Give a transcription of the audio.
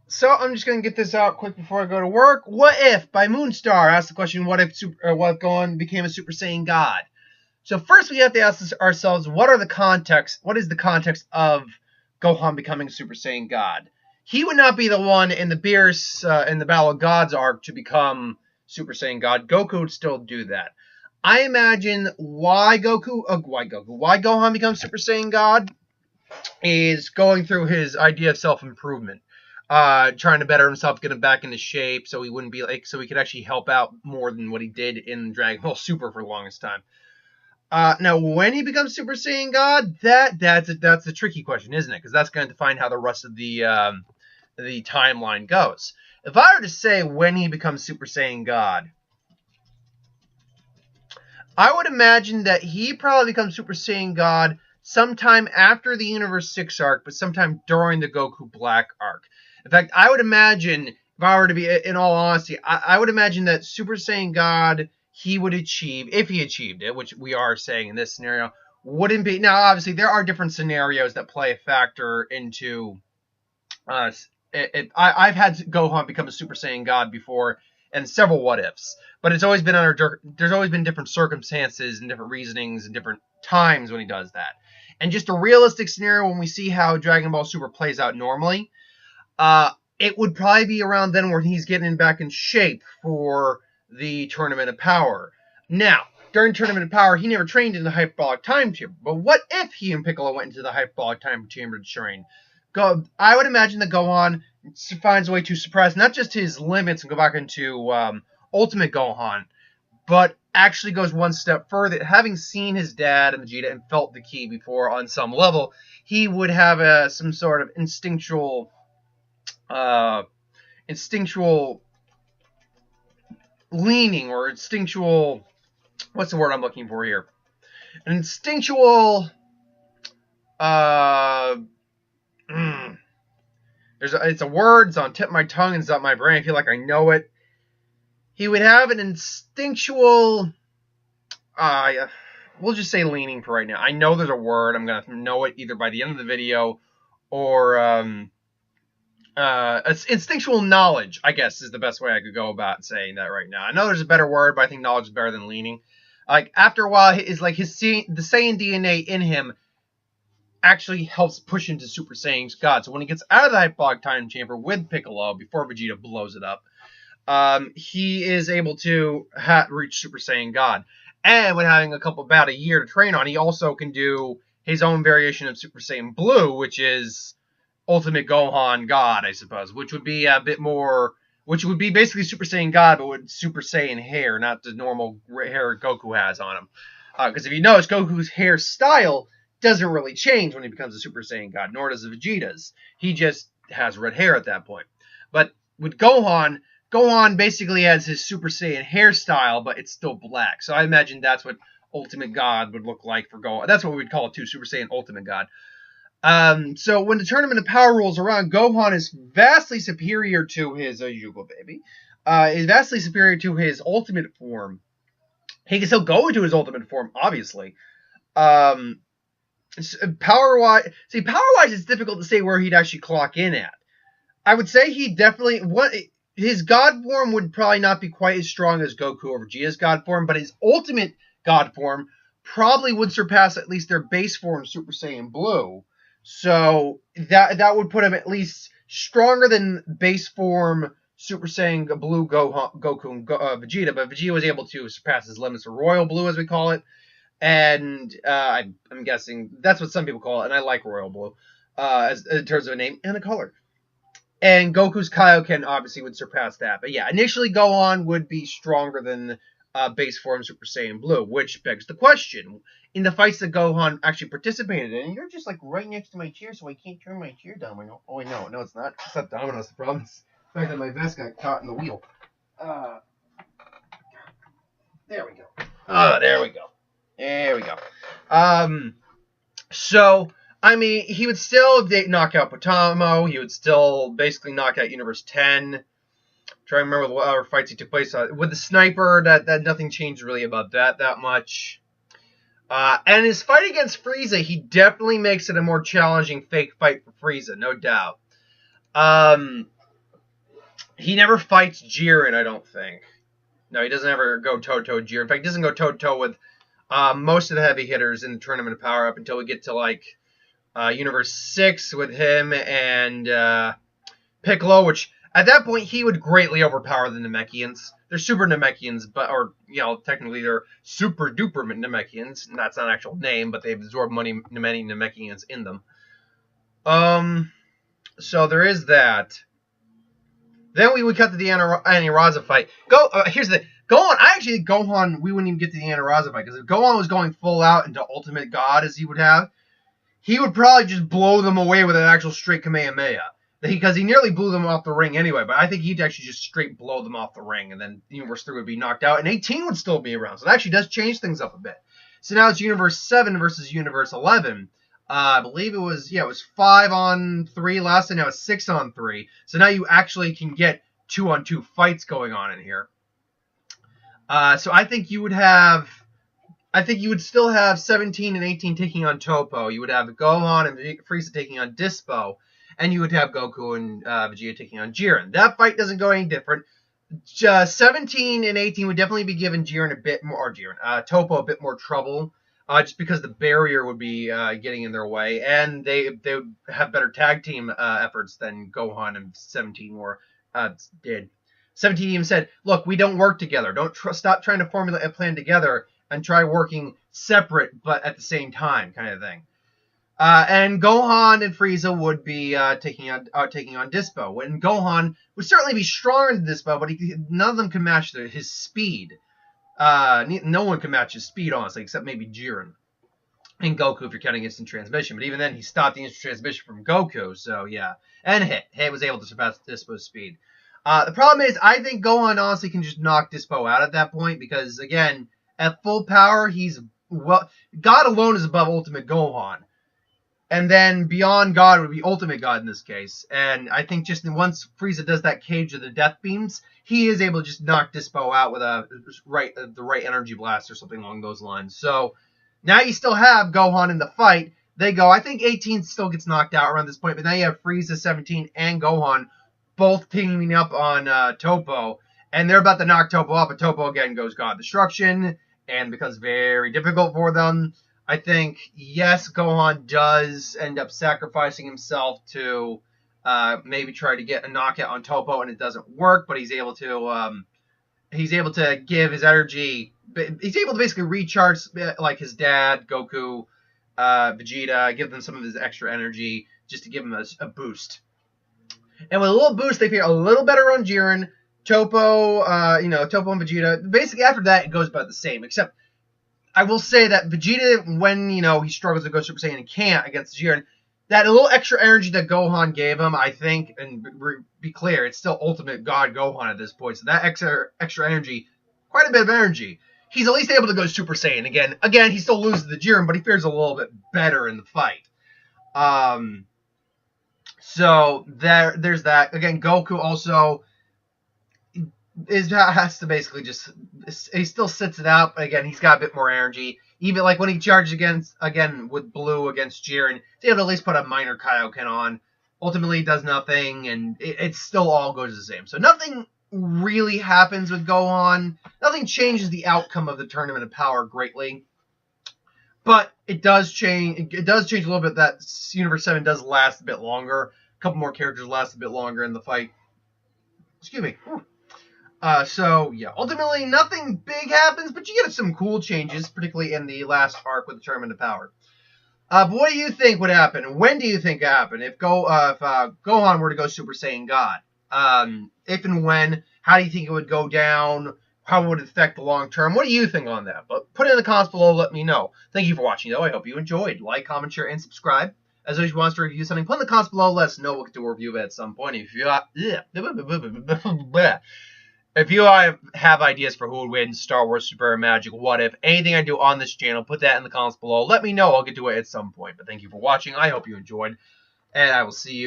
So I'm just gonna get this out quick before I go to work. What if by Moonstar asked the question, what if Gohan became a Super Saiyan God? So first we have to ask ourselves, what is the context of Gohan becoming a Super Saiyan God? He would not be the one in the in the Battle of Gods arc to become Super Saiyan God. Goku would still do that. I imagine why Gohan becomes Super Saiyan God is going through his idea of self-improvement, trying to better himself, get him back into shape, so he wouldn't be so he could actually help out more than what he did in Dragon Ball Super for the longest time. Now, when he becomes Super Saiyan God, that's a tricky question, isn't it? Because that's going to define how the rest of the timeline goes. If I were to say when he becomes Super Saiyan God, I would imagine that he probably becomes Super Saiyan God sometime after the Universe 6 arc, but sometime during the Goku Black arc. In fact, I would imagine, if I were to be, in all honesty, I would imagine that Super Saiyan God he would achieve, if he achieved it, which we are saying in this scenario, wouldn't be. Now, obviously, there are different scenarios that play a factor into. I've had Gohan become a Super Saiyan God before, and several what ifs, but it's always been there's always been different circumstances and different reasonings and different times when he does that. And just a realistic scenario when we see how Dragon Ball Super plays out normally, it would probably be around then when he's getting back in shape for the Tournament of Power. Now, during Tournament of Power, he never trained in the Hyperbolic Time Chamber. But what if he and Piccolo went into the Hyperbolic Time Chamber to train? I would imagine that Gohan finds a way to suppress not just his limits and go back into Ultimate Gohan, but actually goes one step further. Having seen his dad and Vegeta and felt the ki before on some level, he would have some sort of instinctual leaning or instinctual, what's the word I'm looking for here? An instinctual, it's a word, it's on the tip of my tongue, and it's on my brain. I feel like I know it. He would have an instinctual, we'll just say leaning for right now. I know there's a word. I'm going to know it either by the end of the video or instinctual knowledge, I guess, is the best way I could go about saying that right now. I know there's a better word, but I think knowledge is better than leaning. Like, after a while, the Saiyan DNA in him actually helps push into Super Saiyan God. So when he gets out of the Hyperbolic Time Chamber with Piccolo, before Vegeta blows it up, he is able to reach Super Saiyan God. And when having about a year to train on, he also can do his own variation of Super Saiyan Blue, which is Ultimate Gohan God, I suppose, which would be a bit more, which would be basically Super Saiyan God, but with Super Saiyan hair, not the normal hair Goku has on him. Because if you notice, Goku's hairstyle doesn't really change when he becomes a Super Saiyan God, nor does Vegeta's. He just has red hair at that point. But with Gohan basically has his Super Saiyan hairstyle, but it's still black. So I imagine that's what Ultimate God would look like for Gohan. That's what we'd call it too, Super Saiyan Ultimate God. So when the Tournament of Power rolls around, Gohan is vastly superior to his Yugo baby. Is vastly superior to his ultimate form. He can still go into his ultimate form, obviously. Power-wise, it's difficult to say where he'd actually clock in at. I would say he definitely his God form would probably not be quite as strong as Goku or Vegeta's God form, but his ultimate God form probably would surpass at least their base form, Super Saiyan Blue. So that would put him at least stronger than base form Super Saiyan Blue Goku and Vegeta, but Vegeta was able to surpass his limits of Royal Blue, as we call it. And I'm guessing that's what some people call it, and I like Royal Blue in terms of a name and a color. And Goku's Kaioken obviously would surpass that. But yeah, initially Gohan would be stronger than base form Super Saiyan Blue, which begs the question. In the fights that Gohan actually participated in, you're just like right next to my chair, so I can't turn my chair down. Oh, wait, no, it's not. It's not Domino's. The problem is the fact that my vest got caught in the wheel. There we go. There we go. There we go. So, I mean, he would still knock out Potamo. He would still basically knock out Universe 10. Try to remember what other fights he took place with the sniper. That nothing changed really about that much. And his fight against Frieza, he definitely makes it a more challenging fake fight for Frieza, no doubt. He never fights Jiren, I don't think. No, he doesn't ever go toe-to-toe Jiren. In fact, he doesn't go toe-to-toe with most of the heavy hitters in the Tournament of Power up until we get to, like, Universe 6 with him and Piccolo, which at that point he would greatly overpower the Namekians. They're super Namekians, technically they're super duper Namekians, and that's not an actual name, but they've absorbed many Namekians in them. So there is that. Then we would cut to the Aniraza fight. Here's the thing. Gohan, we wouldn't even get to the Aniraza fight, because if Gohan was going full out into Ultimate God, as he would have, he would probably just blow them away with an actual straight Kamehameha. Because he nearly blew them off the ring anyway, but I think he'd actually just straight blow them off the ring, and then Universe 3 would be knocked out, and 18 would still be around. So it actually does change things up a bit. So now it's Universe 7 versus Universe 11. I believe it was 5-on-3 last time, now it's 6-on-3. So now you actually can get 2-on-2 fights going on in here. So I think you would still have 17 and 18 taking on Toppo. You would have Gohan and Frieza taking on Dispo. And you would have Goku and Vegeta taking on Jiren. That fight doesn't go any different. 17 and 18 would definitely be giving Jiren Toppo a bit more trouble. Just because the barrier would be getting in their way. And they would have better tag team efforts than Gohan and 17 did. 17 even said, look, we don't work together. Don't stop trying to formulate a plan together and try working separate but at the same time kind of thing. And Gohan and Frieza would be taking on Dispo. When Gohan would certainly be stronger than Dispo, but none of them can match his speed. No one can match his speed, honestly, except maybe Jiren. And Goku, if you're counting instant transmission. But even then, he stopped the instant transmission from Goku, so yeah. And Hit was able to surpass Dispo's speed. The problem is, I think Gohan honestly can just knock Dispo out at that point, because, again, at full power, God alone is above Ultimate Gohan. And then beyond God would be Ultimate God in this case. And I think just once Frieza does that cage of the death beams, he is able to just knock Dispo out with the right energy blast or something along those lines. So now you still have Gohan in the fight. I think 18 still gets knocked out around this point, but now you have Frieza, 17, and Gohan both teaming up on Toppo. And they're about to knock Toppo off, but Toppo again goes God Destruction and becomes very difficult for them. I think, yes, Gohan does end up sacrificing himself to maybe try to get a knockout on Toppo, and it doesn't work, but he's able to give his energy. He's able to basically recharge like his dad, Goku, Vegeta, give them some of his extra energy just to give him a boost. And with a little boost, they feel a little better on Jiren, Toppo, Toppo and Vegeta. Basically, after that, it goes about the same, except I will say that Vegeta, when, he struggles to go Super Saiyan and can't against Jiren, that little extra energy that Gohan gave him, I think, and be clear, it's still Ultimate God Gohan at this point, so that extra energy, quite a bit of energy, he's at least able to go Super Saiyan again. Again, he still loses to Jiren, but he fares a little bit better in the fight. So there's that. Again, Goku also has to basically he still sits it out, but again, he's got a bit more energy. Even like when he charges again with Blue against Jiren, he's able to at least put a minor Kaioken on. Ultimately, does nothing, and it still all goes the same. So nothing really happens with Gohan. Nothing changes the outcome of the Tournament of Power greatly. But it does change. It does change a little bit that Universe 7 does last a bit longer. A couple more characters last a bit longer in the fight. Excuse me. So, yeah, ultimately nothing big happens, but you get some cool changes, particularly in the last arc with the Tournament of Power. But what do you think would happen? When do you think it would happen? If Gohan were to go Super Saiyan God? If and when? How do you think it would go down? How would it affect the long term? What do you think on that? But put it in the comments below, let me know. Thank you for watching, though. I hope you enjoyed. Like, comment, share, and subscribe. As always, if you want us to review something, put in the comments below. Let us know. We'll get to a review of it at some point. If you have ideas for who would win Star Wars Super Magic, What If, anything I do on this channel, put that in the comments below. Let me know. I'll get to it at some point. But thank you for watching. I hope you enjoyed. And I will see you